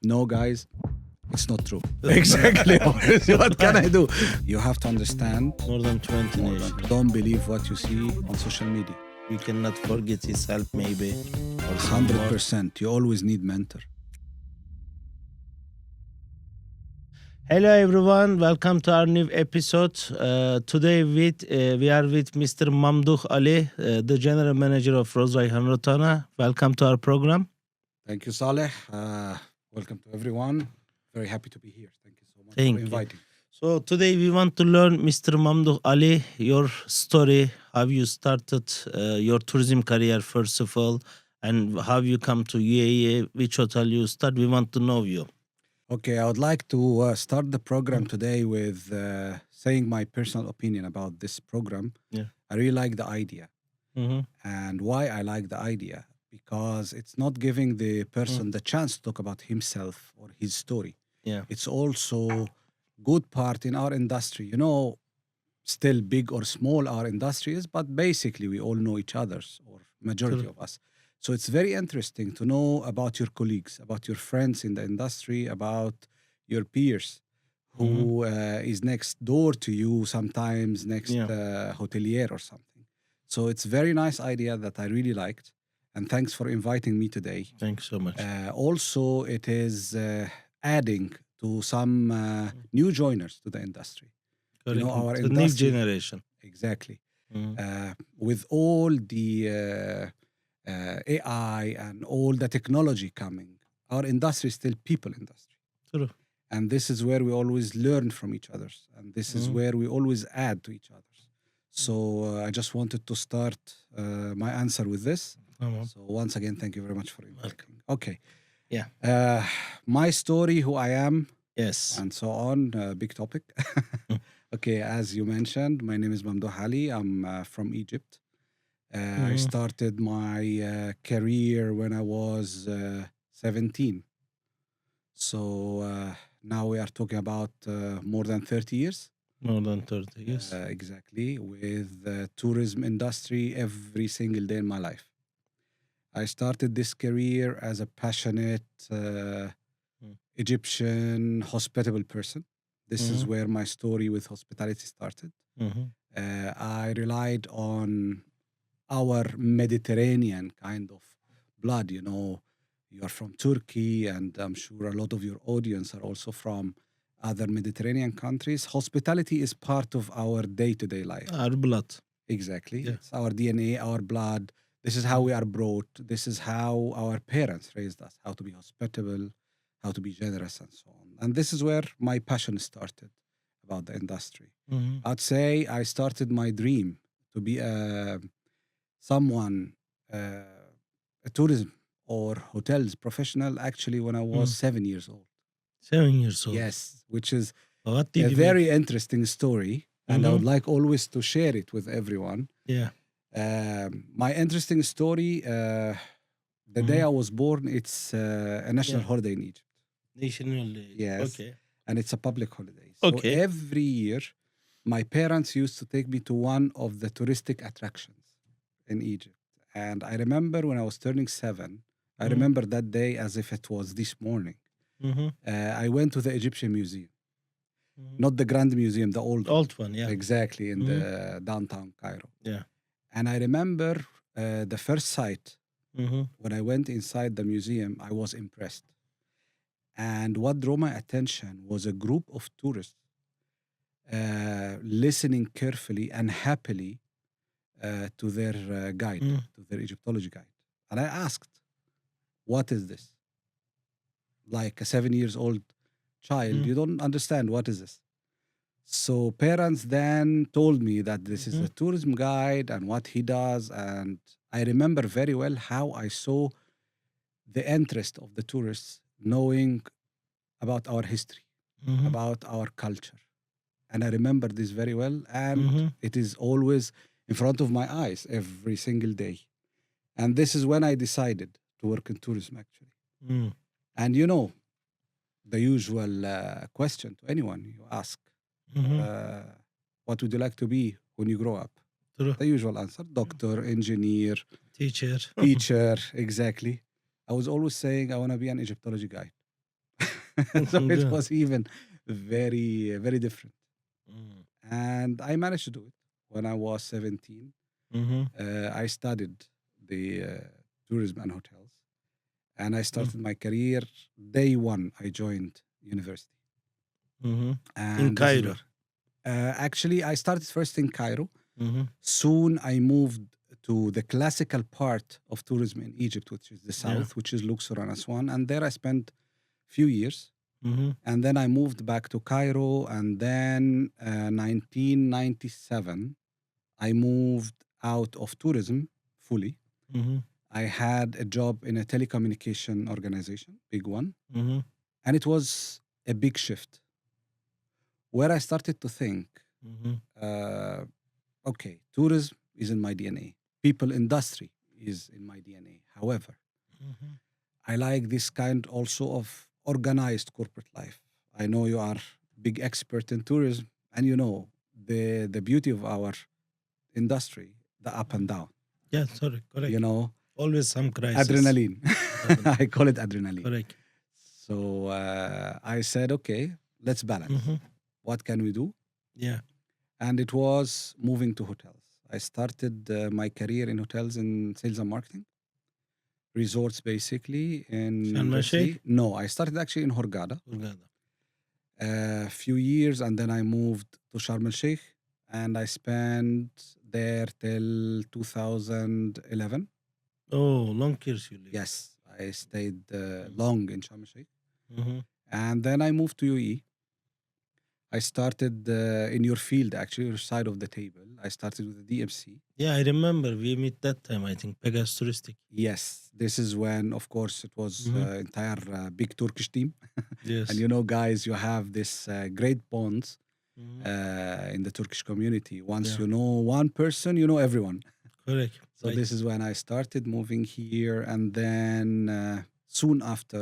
No, guys, it's not true. Exactly. What can I do? You have to understand. More than 20 More nations. than, don't believe what you see on social media. You cannot forget his help, maybe. Or some more. 100%. You always need mentor. Hello, everyone. Welcome to our new episode. Today, we are with Mr. Mamdouh Ali, the general manager of Rose Rayhaan Rotana. Welcome to our program. Thank you, Saleh. Welcome to everyone. Very happy to be here. Thank you so much Thank for you. inviting. So today we want to learn, Mr. Mamdouh Ali, your story, how you started your tourism career first of all, and how you come to UAE, which hotel you start. We want to know you. Okay, I would like to start the program today with saying my personal opinion about this program. Yeah. I really like the idea. Mm-hmm. And why I like the idea? Because it's not giving the person the chance to talk about himself or his story. Yeah. It's also good part in our industry. You know, still big or small our industry is, but basically we all know each other's or majority True. of us. So it's very interesting to know about your colleagues, about your friends in the industry, about your peers who is next door to you, sometimes next hotelier or something. So it's very nice idea that I really liked. And thanks for inviting me today. Thanks so much. Also, it is adding to some new joiners to the industry. You know, our the new industry. generation. Exactly. With all the AI and all the technology coming, our industry is still people industry. True. And this is where we always learn from each other. And this is where we always add to each other. So I just wanted to start my answer with this. So once again, thank you very much for inviting. Okay. Yeah. My story, who I am, Yes. and so on, big topic. Okay, as you mentioned, my name is Mamdouh Ali. I'm from Egypt. I started my career when I was 17. So now we are talking about more than 30 years. More than 30 years. Exactly, with the tourism industry every single day in my life. I started this career as a passionate Egyptian hospitable person. This is where my story with hospitality started. I relied on our Mediterranean kind of blood. You know, you are from Turkey, and I'm sure a lot of your audience are also from other Mediterranean countries. Hospitality is part of our day-to-day life. Our blood. Exactly. Yeah. It's our DNA, our blood. This is how we are brought. This is how our parents raised us, how to be hospitable, how to be generous, and so on. And this is where my passion started about the industry. I'd say I started my dream to be someone, a tourism or hotels professional, actually, when I was 7 years old. 7 years old. Yes, which is What did a you very interesting story. And I would Mhm. like always to share it with everyone. Yeah. My interesting story, the day I was born, it's a national Yeah. holiday in Egypt. National. Yes. Okay. And it's a public holiday. So Okay. every year, my parents used to take me to one of the touristic attractions in Egypt. And I remember when I was turning 7, I remember that day as if it was this morning. I went to the Egyptian Museum, not the Grand Museum, the old one. Old one, yeah. Exactly, in the downtown Cairo. Yeah. And I remember the first sight, Mm-hmm. when I went inside the museum, I was impressed. And what drew my attention was a group of tourists listening carefully and happily to their guide, to their Egyptology guide. And I asked, what is this? Like a 7 years old child, you don't understand what is this. So parents then told me that this is a tourism guide and what he does. And I remember very well how I saw the interest of the tourists knowing about our history, about our culture. And I remember this very well. And it is always in front of my eyes every single day. And this is when I decided to work in tourism, actually. And you know, the usual question to anyone you ask, what would you like to be when you grow up? True. The usual answer, doctor, engineer, Teacher. teacher, exactly. I was always saying I want to be an Egyptology guide. So it Good. was even very, very different. Mm. And I managed to do it when I was 17. Mm-hmm. I studied the tourism and hotels, and I Mm. started my career day one. I joined university, Mm-hmm. In and this is Cairo. where actually I started first in Cairo. Mm-hmm. Soon I moved to the classical part of tourism in Egypt, which is the Yeah. south, which is Luxor and Aswan, and there I spent few years. Mm-hmm. And then I moved back to Cairo, and then 1997 I moved out of tourism fully. Mm-hmm. I had a job in a telecommunication organization, big one, Mm-hmm. and it was a big shift where I started to think, Mm-hmm. uh, okay, tourism is in my DNA, people industry is in my DNA. However, Mm-hmm. I like this kind also of organized corporate life. I know you are big expert in tourism, and you know the beauty of our industry, the up and down. Yeah, sorry, You correct. know, Always some crisis. adrenaline. Adrenaline. I call it adrenaline. Correct. So I said, okay, let's balance. Mm-hmm. What can we do? Yeah. And it was moving to hotels. I started my career in hotels in sales and marketing, resorts basically in Sharm el Red Sheikh. Sea. No, I started actually in Hurghada Hurghada. a few years, and then I moved to Sharm el Sheikh, and I spent there till 2011. Oh, long years you live. Yes, I stayed long in Sharm el Sheikh, Mm-hmm. and then I moved to UAE. I started in your field, actually, your side of the table. I started with the DMC. Yeah, I remember we meet that time. I think Pegasus Touristic. Yes, this is when, of course, it was Mm-hmm. entire big Turkish team. And Yes. you know, guys, you have this great bonds Mm-hmm. in the Turkish community. Once Yeah. you know one person, you know everyone. Correct. So Right. this is when I started moving here, and then soon after,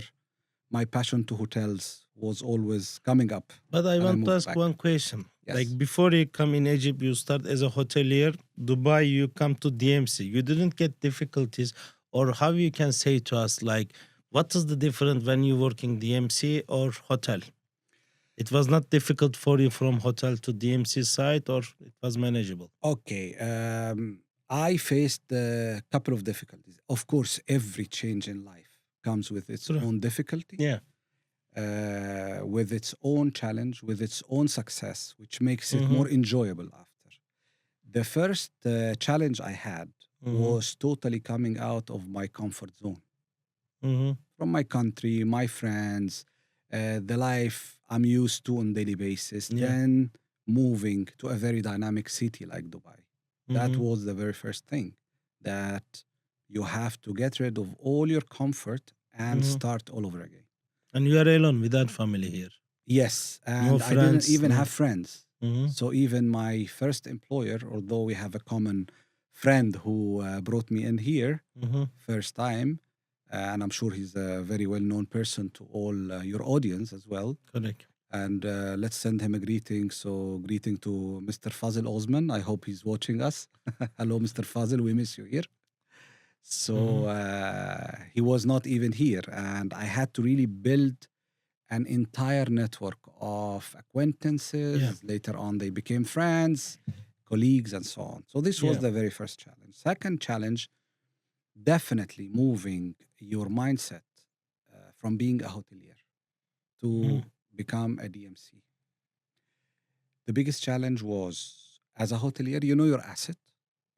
my passion to hotels was always coming up, But I and I want to moved ask back. one question. Yes. Like before you come in Egypt, you start as a hotelier. Dubai, you come to DMC. You didn't get difficulties, or how you can say to us like, what is the difference when you working DMC or hotel? It was not difficult for you from hotel to DMC side, or it was manageable. Okay. I faced a couple of difficulties. Of course, every change in life comes with its True. own difficulty, Yeah. with its own challenge, with its own success, which makes it Mm-hmm. more enjoyable after. The first challenge I had Mm-hmm. was totally coming out of my comfort zone Mm-hmm. from my country, my friends, the life I'm used to on daily basis, Yeah. then moving to a very dynamic city like Dubai. That Mm-hmm. was the very first thing that you have to get rid of all your comfort and Mm-hmm. start all over again. And you are alone without family here. Yes, No and I didn't friends. even No. have friends. Mm-hmm. So even my first employer, although we have a common friend who brought me in here Mm-hmm. first time, and I'm sure he's a very well-known person to all your audience as well. Correct. And let's send him a greeting. So greeting to Mr. Fazil Osman. I hope he's watching us. Hello, Mr. Fazil. We miss you here. Mm-hmm. So he was not even here, and I had to really build an entire network of Yeah. acquaintances. Later on, they became friends, colleagues, and so on. So this was Yeah. the very first challenge. Second challenge, definitely moving your mindset from being a hotelier Mm-hmm. to become a DMC. The biggest challenge was as a hotelier, you know your asset,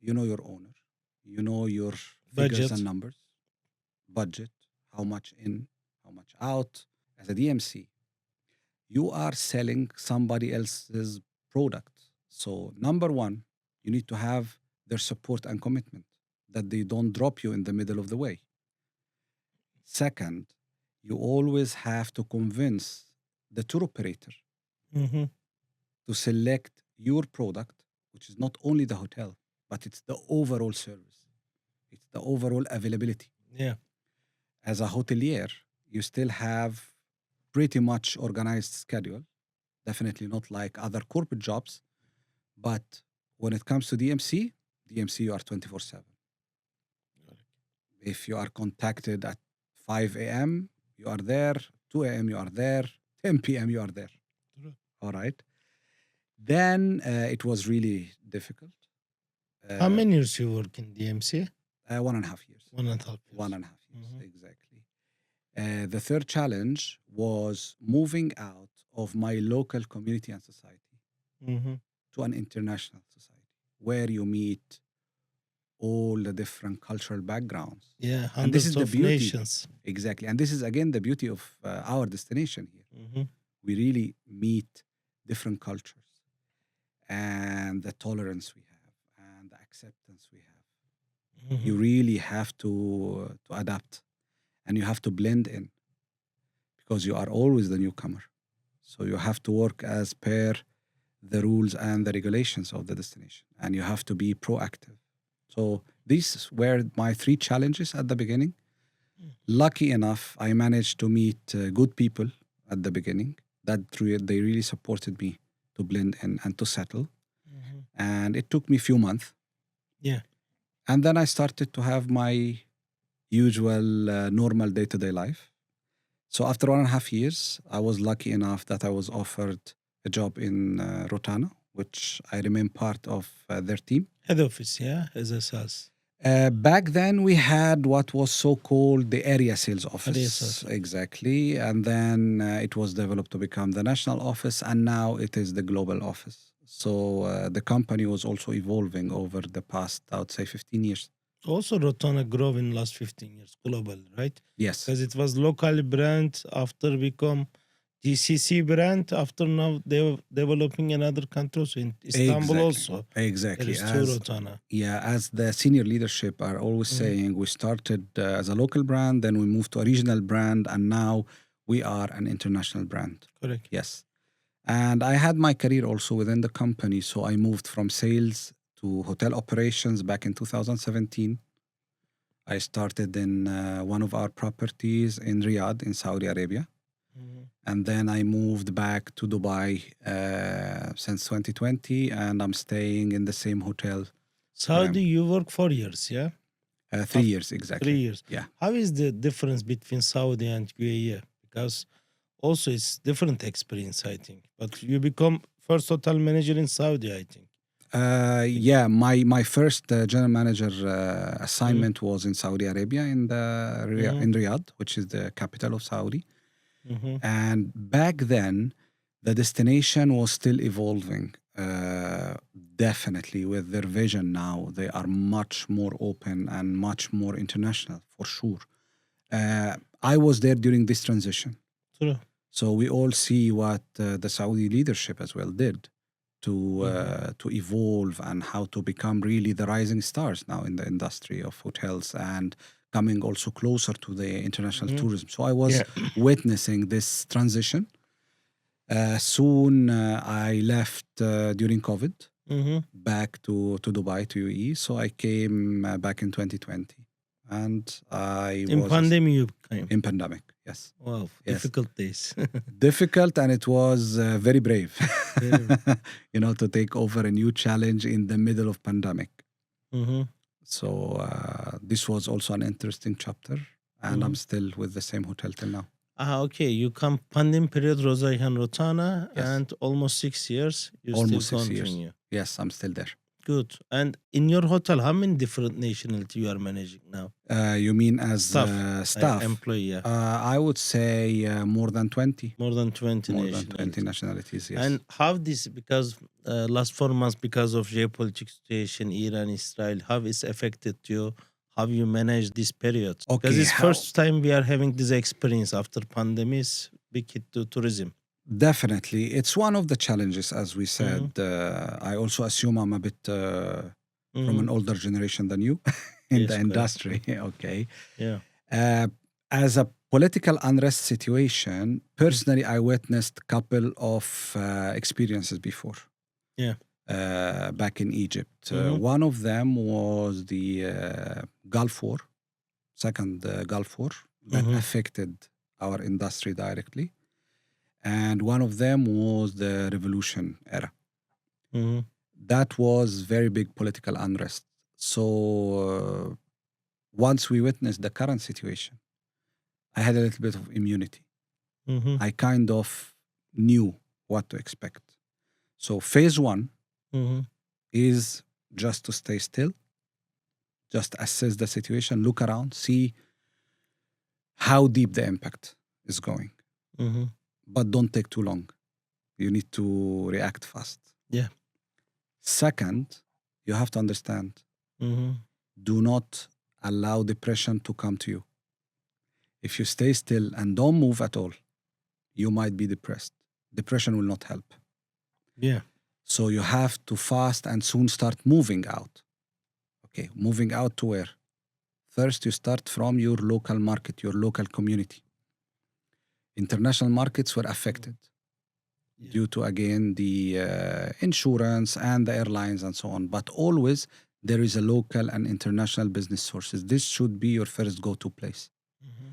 you know your owner, you know your figures and Budget. numbers, budget, how much in, how much out. As a DMC, you are selling somebody else's product. So, number one, you need to have their support and commitment that they don't drop you in the middle of the way. Second, you always have to convince the tour operator Mm-hmm. to select your product, which is not only the hotel, but it's the overall service, it's the overall availability. Yeah. As a hotelier, you still have pretty much organized schedule, definitely not like other corporate jobs, but when it comes to DMC you are 24/7. If you are contacted at 5 a.m., you are there 2 a.m. you are there, 10 p.m. you are there. True. All right. Then it was really difficult. How many years you work in DMC? 1.5 years. 1.5 years. 1.5 years, Mhm. exactly. The third challenge was moving out of my local community and society Mm-hmm. to an international society where you meet all the different cultural backgrounds. Yeah, And this is hundreds the of beauty. nations. Exactly. And this is again the beauty of our destination here. Mm-hmm. We really meet different cultures and the tolerance we have and the acceptance we have. You really have to adapt and you have to blend in because you are always the newcomer. So you have to work as per the rules and the regulations of the destination and you have to be proactive. So these were my three challenges at the beginning. Lucky enough, I managed to meet good people at the beginning that they really supported me to blend in and to settle. Mm-hmm. And it took me a few months. Yeah. And then I started to have my usual normal day-to-day life. So after 1.5 years, I was lucky enough that I was offered a job in Rotana, which I remain part of their team. Head office, yeah, as a SaaS. Back then, we had what was so called the area sales office. Area sales. Exactly. And then it was developed to become the national office, and now it is the global office. So the company was also evolving over the past, I would say, 15 years. Also, Rotana grew in last 15 years, global, right? Yes. Because it was local brand after become GCC brand. After now, they were developing in other countries in Istanbul also. Exactly. There is two Rotana. Yeah, as the senior leadership are always saying, we started as a local brand, then we moved to a regional brand, and now we are an international brand. Correct. Yes. And I had my career also within the company. So I moved from sales to hotel operations back in 2017. I started in one of our properties in Riyadh in Saudi Arabia. Mhm. And then I moved back to Dubai since 2020, and I'm staying in the same hotel. Saudi, you work 4 years, yeah? 3 years, exactly. 3 years. Yeah. How is the difference between Saudi and UAE? Because also it's different experience, I think. But you become first hotel manager in Saudi, I think. Yeah, my first general manager assignment was in Saudi Arabia in Riyadh, which is the capital of Saudi. Mm-hmm. And back then, the destination was still evolving. Definitely, with their vision now, they are much more open and much more international for sure. I was there during this transition. True. So we all see what the Saudi leadership as well did to evolve and how to become really the rising stars now in the industry of hotels and coming also closer to the international tourism. So I was witnessing this transition. Soon I left during COVID back to Dubai, to UAE. So I came back in 2020. And I In was pandemic, you came. in pandemic, yes. Wow, Yes. difficult days. Difficult, and it was very brave, Very- to take over a new challenge in the middle of pandemic. Mhm. So this was also an interesting chapter, and I'm still with the same hotel till now. Okay. You come pandemic period, Rose Rayhaan Rotana, Yes. and almost 6 years. You Almost still 6 years. continue. Yes, I'm still there. Good. And in your hotel, how many different nationality you are managing now? You mean as staff? Employee, yeah. I would say more than 20. More than 20 More than nationalities. 20 nationalities, yes. And how this, because last 4 months, because of geopolitical situation, Iran, Israel, how it's affected you? How you manage this period? Because Okay, it's first time we are having this experience after pandemic, big hit to tourism. Definitely. It's one of the challenges, as we said. I also assume I'm a bit from an older generation than you in Yes, the correct. industry. Okay. Yeah. As a political unrest situation, personally, I witnessed a couple of experiences before. Yeah. Back in Egypt. One of them was the Gulf War, second Gulf War, that affected our industry directly. And one of them was the revolution era. That was very big political unrest. So once we witnessed the current situation, I had a little bit of immunity. Mm-hmm. I kind of knew what to expect. So phase one Mm-hmm. is just to stay still, just assess the situation, look around, see how deep the impact is going. Mm-hmm. But don't take too long. You need to react fast. Yeah. Second, you have to understand, Mm-hmm. do not allow depression to come to you. If you stay still and don't move at all, you might be depressed. Depression will not help. Yeah. So you have to fast and soon start moving out. Okay, moving out to where? First, you start from your local market, your local community. International markets were affected due to, again, the insurance and the airlines and so on. But always there is a local and international business sources. This should be your first go-to place. Mm-hmm.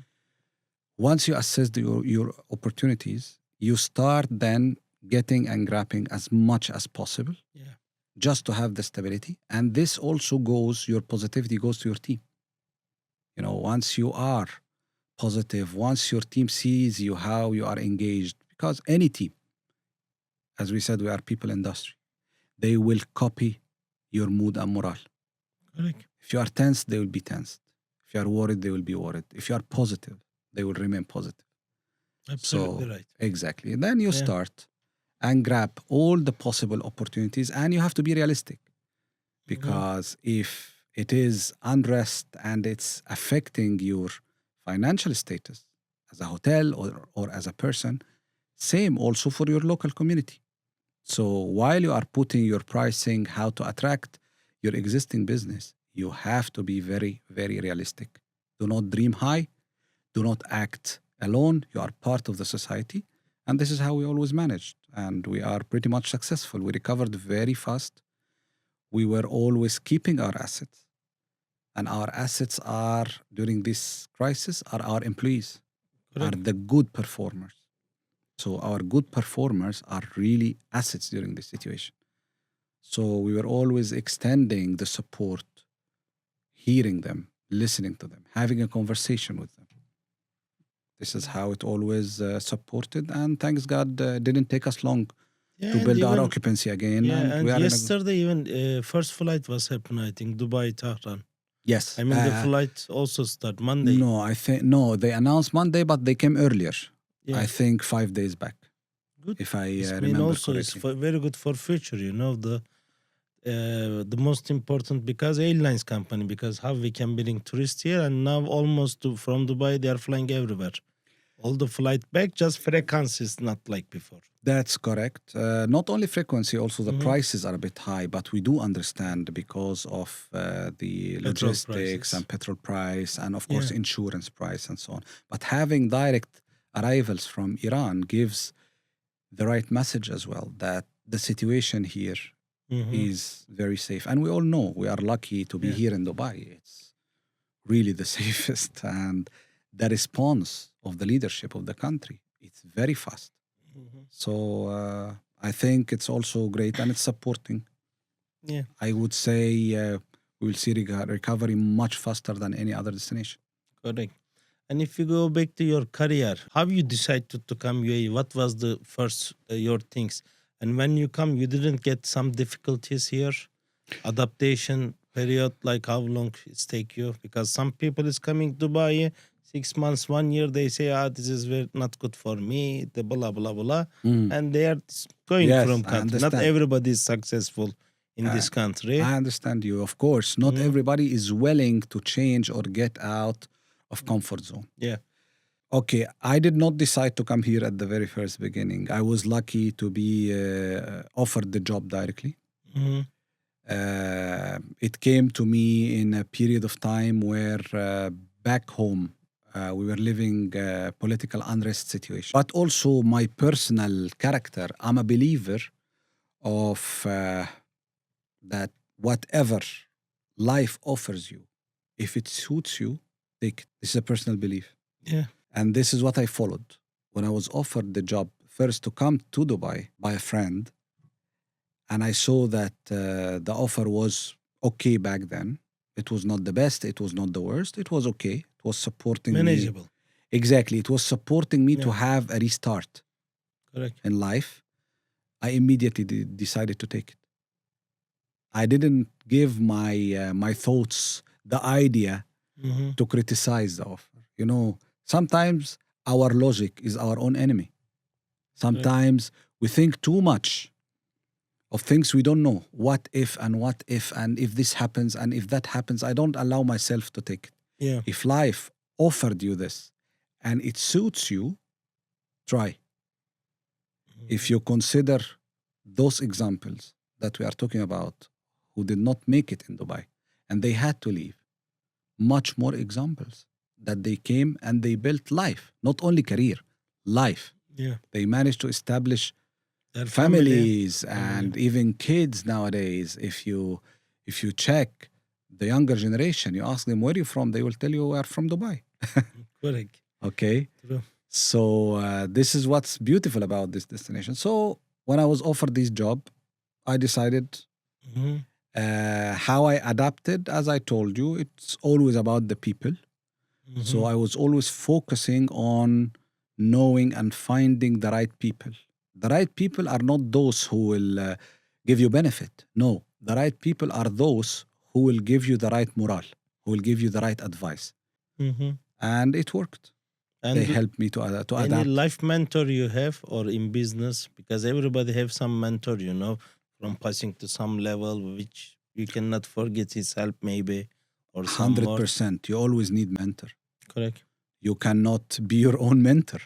Once you assess your opportunities, you start then getting and grabbing as much as possible Yeah. just to have the stability. And this also goes, your positivity goes to your team. You know, once you are positive, once your team sees you, how you are engaged, because any team, as we said, we are people industry, they will copy your mood and morale. Correct. If you are tense, they will be tensed. If you are worried, they will be worried. If you are positive, they will remain positive. Absolutely So, right. exactly. Then you Yeah. start and grab all the possible opportunities, and you have to be realistic, Mm-hmm. because if it is unrest and it's affecting your financial status as a hotel or as a person, same also for your local community. So while you are putting your pricing, how to attract your existing business, you have to be very, very realistic. Do not dream high. Do not act alone. You are part of the society. And this is how we always managed. And we are pretty much successful. We recovered very fast. We were always keeping our assets. And our assets are, during this crisis, are our employees, are Correct. the good performers. So our good performers are really assets during this situation. So we were always extending the support, hearing them, listening to them, having a conversation with them. This is how it always supported. And thanks God, didn't take us long Yeah, to and build our even occupancy again. yeah, And and we are in a yesterday even first flight was happening. I think Dubai Tehran. yes. I mean the flight also start Monday. No, I think no. They announced Monday, but they came earlier. Yeah, I think 5 days back, good. if I This mean remember also is correctly. very good for future. You know the most important because airlines company because how we can bring tourists here and now almost from Dubai they are flying everywhere. All the flight back, just frequency is not like before. That's correct. Not only frequency, also the Mhm. prices are a bit high, but we do understand because of the Petrol logistics prices. and petrol price and, of Yeah. course, insurance price and so on. But having direct arrivals from Iran gives the right message as well that the situation here Mhm. is very safe. And we all know we are lucky to be Yeah. here in Dubai. It's really the safest. And the response of the leadership of the country, it's very fast. Mhm. So I think it's also great and it's supporting. Yeah. I would say we will see recovery much faster than any other destination. Correct. And if you go back to your career, how you decided to come UAE? What was the first your things? And when you come, you didn't get some difficulties here, adaptation period, like how long it's take you? Because some people is coming to Dubai 6 months, 1 year, they say, this is very not good for me, the blah blah blah, Mm. and they are going Yes, from I country. Not understand. everybody is successful in Uh, this country. I understand you. Of course, not Mhm. everybody is willing to change or get out of comfort zone. Yeah. Okay, I did not decide to come here at the very first beginning. I was lucky to be offered the job directly. Mhm. It came to me in a period of time where back home we were living political unrest situation. But also my personal character, I'm a believer of that whatever life offers you, if it suits you, take it. This is a personal belief. Yeah. And this is what I followed. When I was offered the job, first to come to Dubai by a friend, and I saw that the offer was okay back then. It was not the best, it was not the worst, it was okay. It was supporting me. Manageable. Exactly. It was supporting me to Yeah. have a restart Correct. in life. I immediately decided to take it. I didn't give my thoughts the idea Mm-hmm. to criticize the offer. You know, sometimes our logic is our own enemy. Correct. Sometimes we think too much of things we don't know. What if and if this happens and if that happens, I don't allow myself to take it. Yeah. If life offered you this and it suits you, try. If you consider those examples that we are talking about who did not make it in Dubai and they had to leave, much more examples that they came and they built life, not only career, life. Yeah. They managed to establish Their family. families and Family. even kids nowadays. If you check the younger generation, you ask them where you from, they will tell you we are from Dubai. Correct. Okay. True. So this is what's beautiful about this destination. So when I was offered this job, I decided Mm-hmm. how I adapted. As I told you, it's always about the people. So Mm-hmm. I was always focusing on knowing and finding the right people. The right people are not those who will give you benefit. No, the right people are those who will give you the right morale, who will give you the right advice. Mm-hmm. And it worked. They And helped me to any adapt. life mentor you have or in business? Because everybody have some mentor, from passing to some level which you cannot forget his help maybe or some more. 100%. You always need mentor. Correct. You cannot be your own mentor.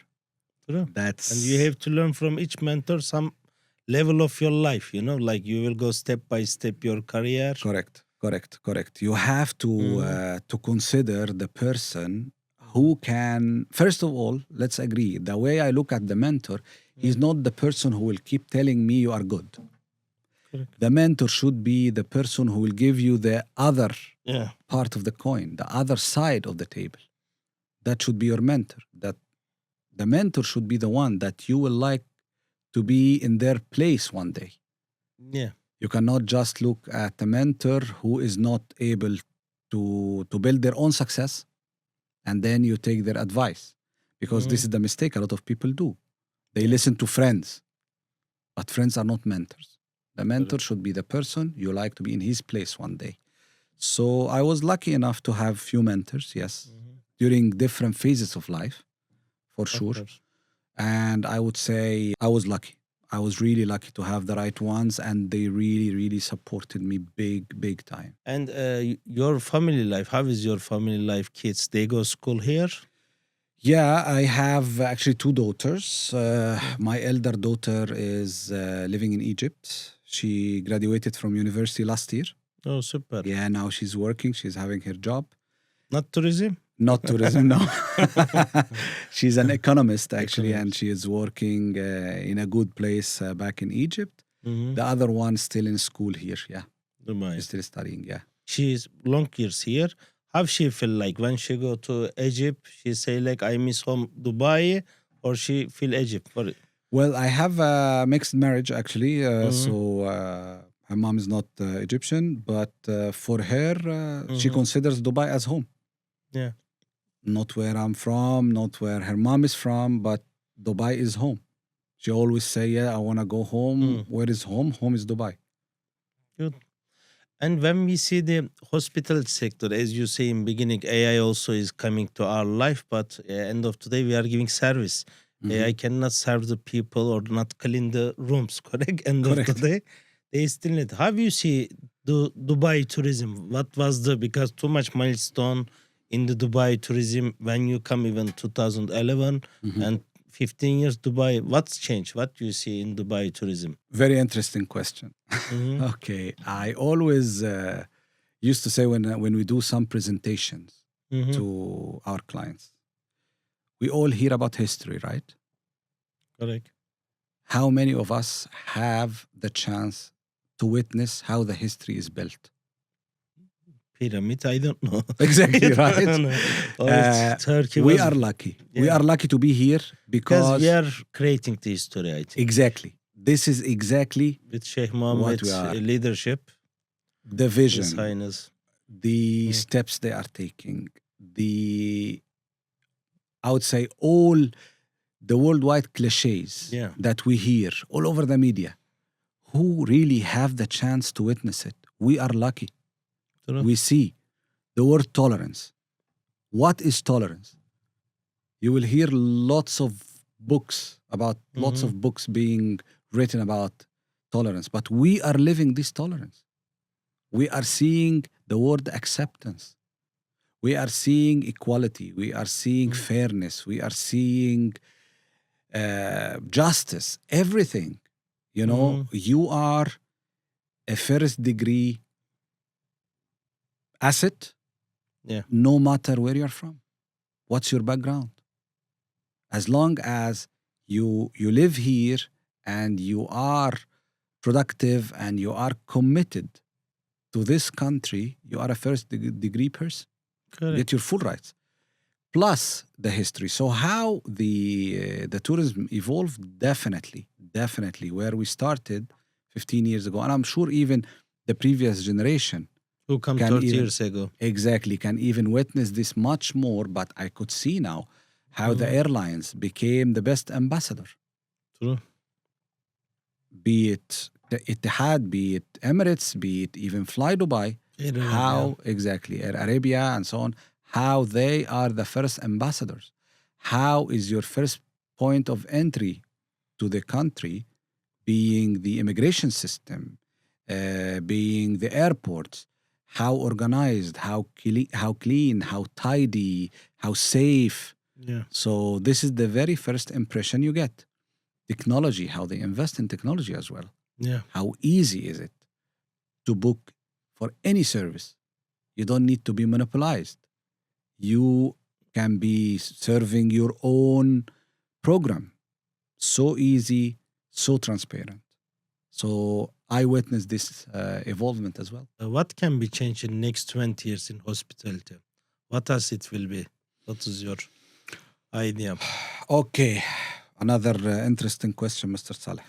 True. That's And you have to learn from each mentor some level of your life, like you will go step by step your career. correct. You have Mhm. to consider the person who can. First of all, let's agree. The way I look at the mentor, he's Mm, not the person who will keep telling me you are good. correct. The mentor should be the person who will give you the other Yeah. part of the coin, the other side of the table. That should be your mentor. That the mentor should be the one that you will like to be in their place one day. Yeah. You cannot just look at a mentor who is not able to build their own success and then you take their advice. Because this Mhm. is the mistake a lot of people do. They Yeah. listen to friends, but friends are not mentors. The mentor Correct. should be the person you like to be in his place one day. So I was lucky enough to have few mentors, yes, Mhm. during different phases of life, for Of sure. course. And I would say I was lucky. I was really lucky to have the right ones, and they really supported me big time. And your family life, how is your family life? Kids, they go school here? Yeah, I have actually two daughters. Yeah. My elder daughter is living in Egypt. She graduated from university last year. Oh, super. Yeah, now she's working. She's having her job. Not tourism? Not tourism, no. She's an economist actually, and Economics. she is working in a good place back in Egypt. Mm-hmm. The other one still in school here. Yeah, Dubai. she's still studying. Yeah. She's long years here. How she feel like when she go to Egypt? She say like I miss home Dubai, or she feel Egypt for it. Well, I have a mixed marriage actually. Mm-hmm. So her mom is not Egyptian, but for her, she Mm-hmm. considers Dubai as home. Yeah. Not where I'm from, not where her mom is from, but Dubai is home. She always say, "Yeah, I want to go home. Mm. Where is home? Home is Dubai." Good. And when we see the hospital sector, as you say in beginning, AI also is coming to our life. But end of today, we are giving service. Mhm. AI cannot serve the people or not clean the rooms. Correct. End of the Correct. day, they still need. How you see the Dubai tourism? What was the because too much milestone in the Dubai tourism when you come even 2011 Mhm. and 15 years Dubai. What's changed? What do you see in Dubai tourism? Very interesting question. Mm-hmm. Okay, I always used to say when we do some presentations Mm-hmm. to our clients, we all hear about history, right? Correct. How many of us have the chance to witness how the history is built? Pyramid, I don't know. Exactly, I right? don't know. Or it's Uh, Turkey we was are lucky. We yeah. are lucky to be here Because we because are creating the history, I think. exactly this is exactly With Sheikh what we Mohammed's are. leadership, The His vision, Highness. the Mm. steps they are taking, the I would say all the worldwide cliches Yeah. that we hear all over the media, who really have the chance to witness it? We are lucky. True. We see the word tolerance. What is tolerance? You will hear lots of books being written about tolerance, but we are living this tolerance. We are seeing the word acceptance. We are seeing equality. We are seeing fairness. We are seeing justice, everything. You know, you are a first degree asset, Yeah. no matter where you're from. What's your background? As long as you live here and you are productive and you are committed to this country, you are a first degree person. You Correct. get your full rights. Plus the history. So how the tourism evolved, definitely where we started 15 years ago, and I'm sure even the previous generation Who come can 30 even- years ago? exactly can even witness this much more. But I could see now how the airlines became the best ambassador, True. be it the Etihad, be it Emirates, be it even Fly Dubai. Air Arabia. How exactly Air Arabia and so on, how they are the first ambassadors. How is your first point of entry to the country being the immigration system, being the airports, how organized, how clean, how tidy, how safe. Yeah. So this is the very first impression you get. Technology, how they invest in technology as well. Yeah. How easy is it to book for any service? You don't need to be monopolized. You can be serving your own program. So easy, so transparent. So I witnessed this evolvement as well. What can be changed in next 20 years in hospitality? What else it will be? What is your idea? Okay, another interesting question, Mr. Saleh.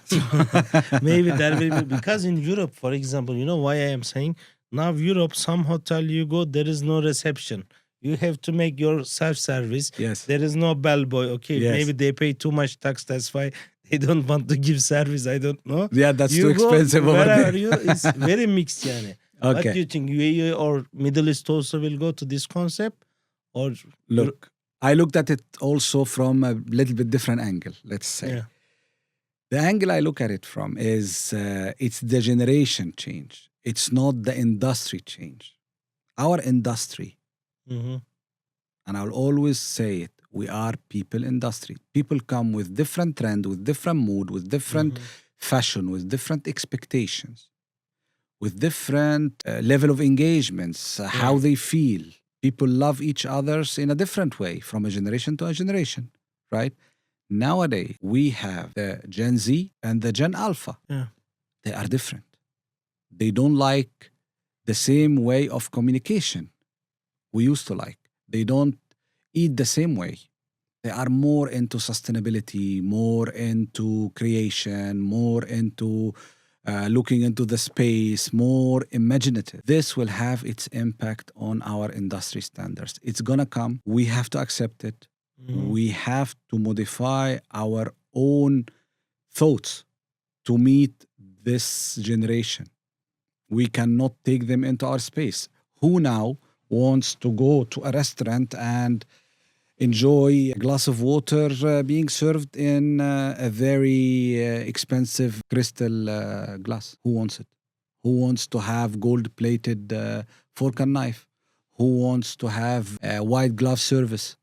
Maybe there will be, because in Europe, for example, you know why I am saying now Europe, some hotel you go, there is no reception. You have to make your self-service. Yes. There is no bellboy. Okay, Yes. maybe they pay too much tax. That's why they don't want to give service. I don't know. Yeah, that's You too go expensive over wherever there. you, it's very mixed. Yani. What do Okay, you think? UAE or Middle East also will go to this concept? Or look, I looked at it also from a little bit different angle, let's say. yeah, The angle I look at it from is it's the generation change. It's not the industry change. Our industry, mhm, and I'll always say it, we are people industry. People come with different trend, with different mood, with different fashion, with different expectations, with different level of engagements, how they feel. People love each others in a different way from a generation to a generation, right? Nowadays, we have the Gen Z and the Gen Alpha. yeah, They are different. They don't like the same way of communication we used to like. They don't eat the same way. They are more into sustainability, more into creation, more into looking into the space, more imaginative. This will have its impact on our industry standards. It's going to come. We have to accept it. We have to modify our own thoughts to meet this generation. We cannot take them into our space. Who now wants to go to a restaurant and enjoy a glass of water being served in a very expensive crystal glass? Who wants it? Who wants to have gold-plated fork and knife? Who wants to have a white glove service?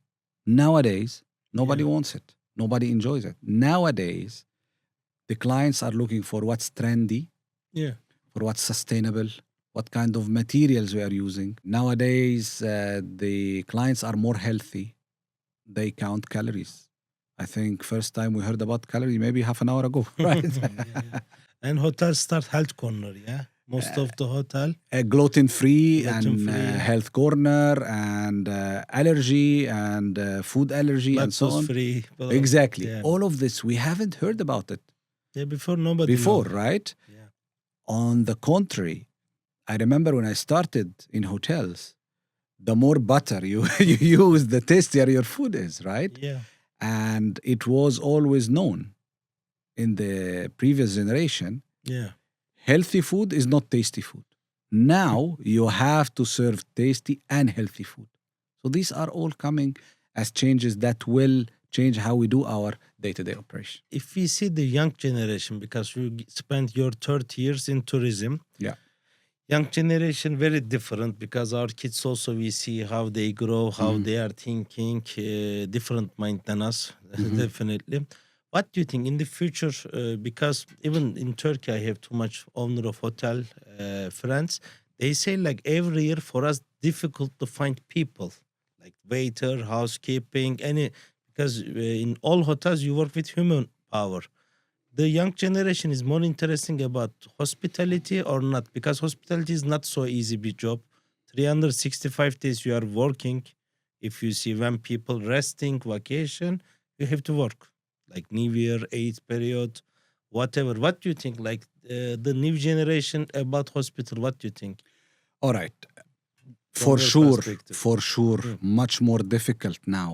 Nowadays, nobody wants it. Nobody enjoys it. Nowadays, the clients are looking for what's trendy, yeah. for what's sustainable, what kind of materials we are using. Nowadays, the clients are more healthy. They count calories. I think first time we heard about calories maybe half an hour ago, right? Yeah. And hotels start health corner, yeah. Most of the hotel. Gluten-free and Gluten-free. health corner and allergy and food allergy and so Lactose on. free. Exactly. Yeah. All of this, we haven't heard about it Yeah, before nobody before, know. right? Yeah. On the contrary, I remember when I started in hotels, the more butter you, you use, the tastier your food is, right? Yeah. And it was always known in the previous generation, Yeah. healthy food is not tasty food. Now you have to serve tasty and healthy food. So these are all coming as changes that will change how we do our day-to-day operation. If we see the young generation, because you spent your 30 years in tourism, Yeah. young generation very different, because our kids also we see how they grow, how Mhm. they are thinking, different mind than us. Mhm. Definitely. What do you think in the future? Because even in Turkey, I have too much owner of hotel friends. They say like every year for us difficult to find people like waiter, housekeeping, any, because in all hotels you work with human power. The young generation is more interesting about hospitality or not, because hospitality is not so easy big job. 365 days you are working. If you see when people resting vacation, you have to work like New Year, Eid period, whatever. What do you think, like the new generation about hospital? What do you think All right. from your perspective? For sure, Mm. much more difficult now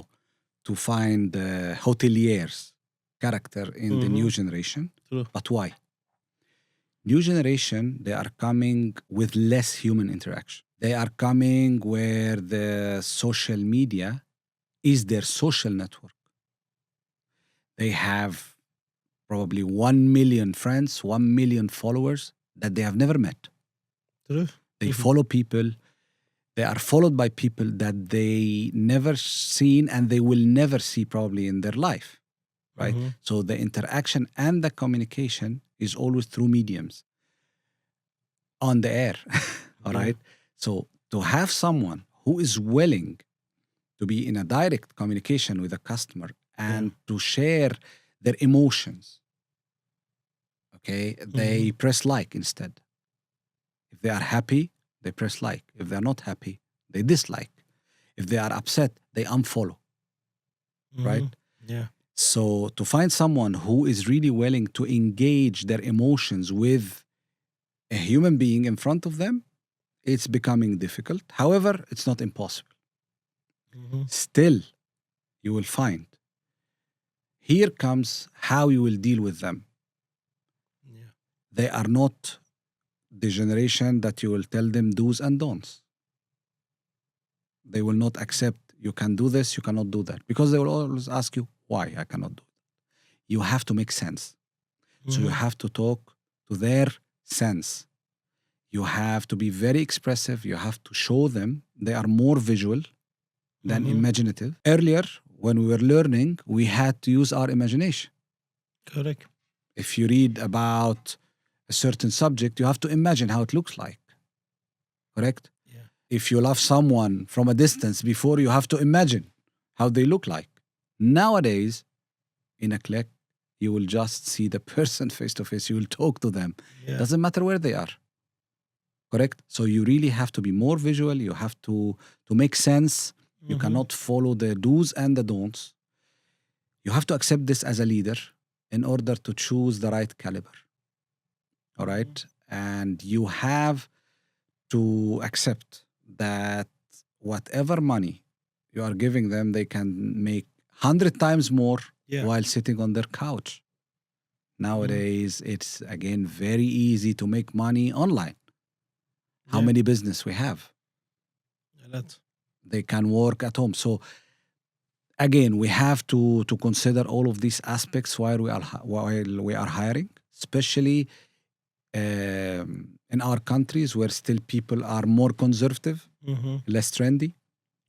to find hoteliers character in the new Mhm. generation. True. But why? New generation, they are coming with less human interaction. They are coming where the social media is their social network. They have probably 1 million friends, 1 million followers that they have never met. True. They Mhm. follow people, they are followed by people that they never seen and they will never see probably in their life, right? Mhm. So the interaction and the communication is always through mediums on the air. All Yeah. right. So to have someone who is willing to be in a direct communication with a customer Yeah. and to share their emotions, okay, they Mhm. press like instead. If they are happy, they press like. If they're not happy, they dislike. If they are upset, they unfollow, right? Mhm. Yeah. So to find someone who is really willing to engage their emotions with a human being in front of them, it's becoming difficult. However, it's not impossible. Mhm. Still, you will find. Here comes how you will deal with them. Yeah. They are not the generation that you will tell them do's and don'ts. They will not accept you can do this, you cannot do that, because they will always ask you why I cannot do it. You have to make sense. So you Mhm. have to talk to their sense. You have to be very expressive. You have to show them they are more visual than Mhm. imaginative. Earlier, when we were learning, we had to use our imagination. Correct. If you read about a certain subject, you have to imagine how it looks like, correct? Yeah. If you love someone from a distance before, you have to imagine how they look like. Nowadays, in a click, you will just see the person face to face. You will talk to them. Yeah. Doesn't matter where they are, correct? So you really have to be more visual. You have to make sense. You Mhm. cannot follow the do's and the don'ts. You have to accept this as a leader in order to choose the right caliber. All Mhm. right. And you have to accept that whatever money you are giving them, they can make 100 times more Yeah. while sitting on their couch. Mhm. Nowadays, it's again very easy to make money online. How Yeah. many business we have? A lot. They can work at home. So again, we have to consider all of these aspects while we are hiring, especially in our countries where still people are more conservative, Mhm. less trendy.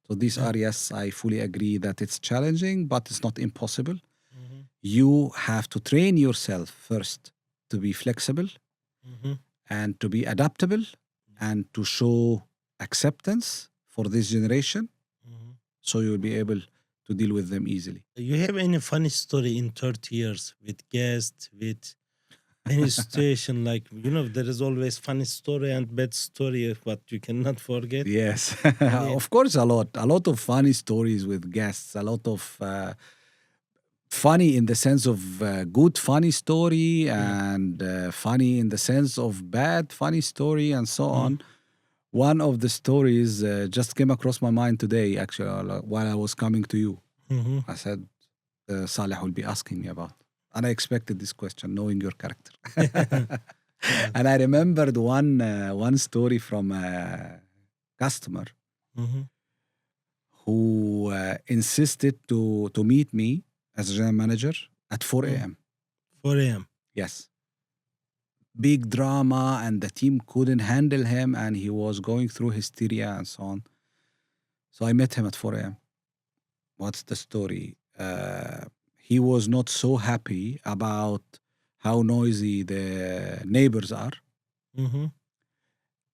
So these Yeah. are, yes, I fully agree that it's challenging, but it's not impossible. Mhm. You have to train yourself first to be flexible Mhm. and to be adaptable and to show acceptance for this generation Mhm. so you will be able to deal with them easily. You have any funny story in 30 years with guests, with any situation, like, there is always funny story and bad story, what you cannot forget? Yes, Any? of course, a lot of funny stories with guests, a lot of funny in the sense of good funny story Yeah. and funny in the sense of bad funny story and so Mm. on. One of the stories just came across my mind today, actually, while I was coming to you. Mhm. I said, Saleh will be asking me about. And I expected this question, knowing your character. And I remembered one story from a customer Mhm. who insisted to meet me as a general manager at 4 Mm. a.m. 4 a.m. Yes. Big drama, and the team couldn't handle him, and he was going through hysteria and so on. So I met him at 4 a.m. What's the story? He was not so happy about how noisy the neighbors are. Mhm.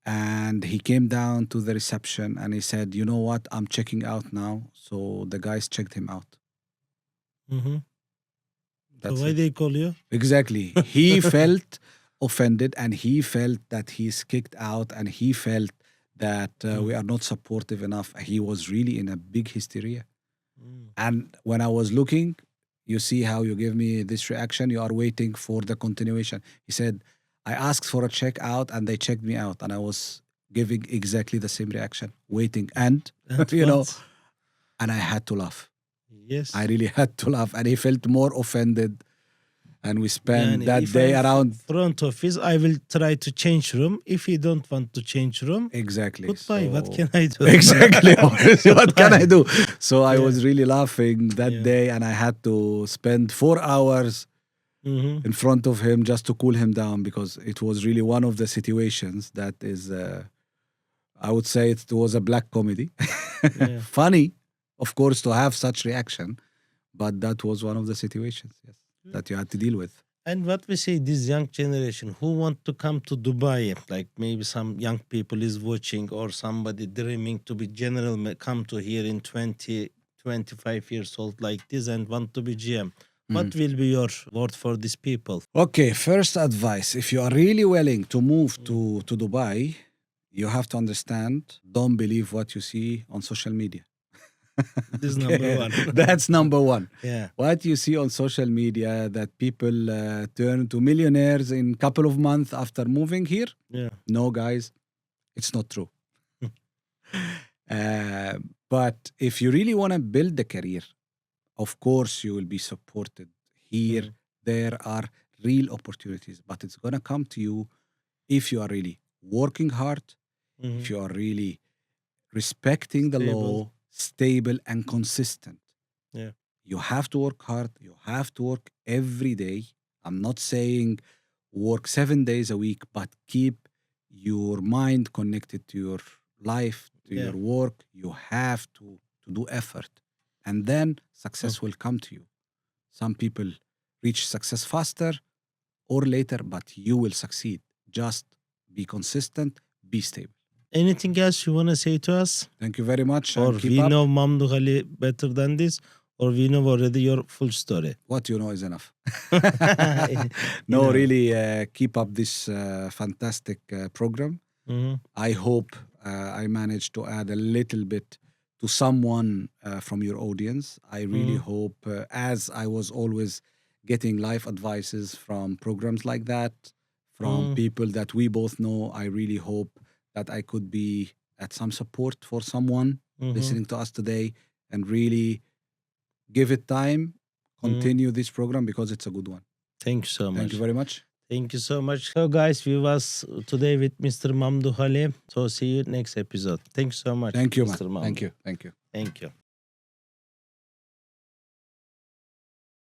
And he came down to the reception and he said, "You know what? I'm checking out now." So the guys checked him out. Mhm. So That's why it. they call you? Exactly. He felt offended and he felt that he's kicked out and he felt that we are not supportive enough. He was really in a big hysteria. Mm. And when I was looking, you see how you give me this reaction. You are waiting for the continuation. He said, I asked for a check out and they checked me out. And I was giving exactly the same reaction, waiting. And, And you know, what? and I had to laugh. Yes. I really had to laugh. And he felt more offended. And we spent Yani that if day I'm around. front office, I will try to change room. If you don't want to change room, Exactly. goodbye. What So, can I do? exactly. What can I Goodbye. do? So I Yeah. was really laughing that Yeah. day. And I had to spend 4 hours Mhm. in front of him just to cool him down because it was really one of the situations that is, I would say it was a black comedy. Yeah. Funny, of course, to have such reaction, but that was one of the situations, yes, that you had to deal with. And what we say, this young generation who want to come to Dubai, like maybe some young people is watching or somebody dreaming to be general, come to here in 20, 25 years old like this and want to be GM. What will be your word for these people? Okay, first advice if you are really willing to move to Dubai, you have to understand don't believe what you see on social media. This is number one. That's number one. Yeah. What you see on social media that people turn to millionaires in couple of months after moving here. Yeah. No, guys, it's not true. Uh, but if you really want to build a career, of course you will be supported. Here, there are real opportunities, but it's going to come to you if you are really working hard, if you are really respecting the Stable. law, stable and consistent. Yeah. You have to work hard. You have to work every day. I'm not saying work 7 days a week, but keep your mind connected to your life, to Yeah. your work. You have to do effort. And then success will come to you. Some people reach success faster or later, but you will succeed. Just be consistent, be stable. Anything else you want to say to us? Thank you very much Or and keep we up. know Mamdouh Ali better than this? Or we know already your full story? What you know is enough. You No, know. really, keep up this fantastic program. Mhm. I hope I managed to add a little bit to someone from your audience. I really hope, as I was always getting life advices from programs like that, from people that we both know, I really hope that I could be at some support for someone listening to us today and really give it time, continue this program because it's a good one. Thank you so much. Thank you very much. Thank you so much. So, guys, we was today with Mr. Mamdouh Ali. So, see you next episode. Thank you so much. Thank you, man. Mr. Mamdouh. Thank you. Thank you. Thank you.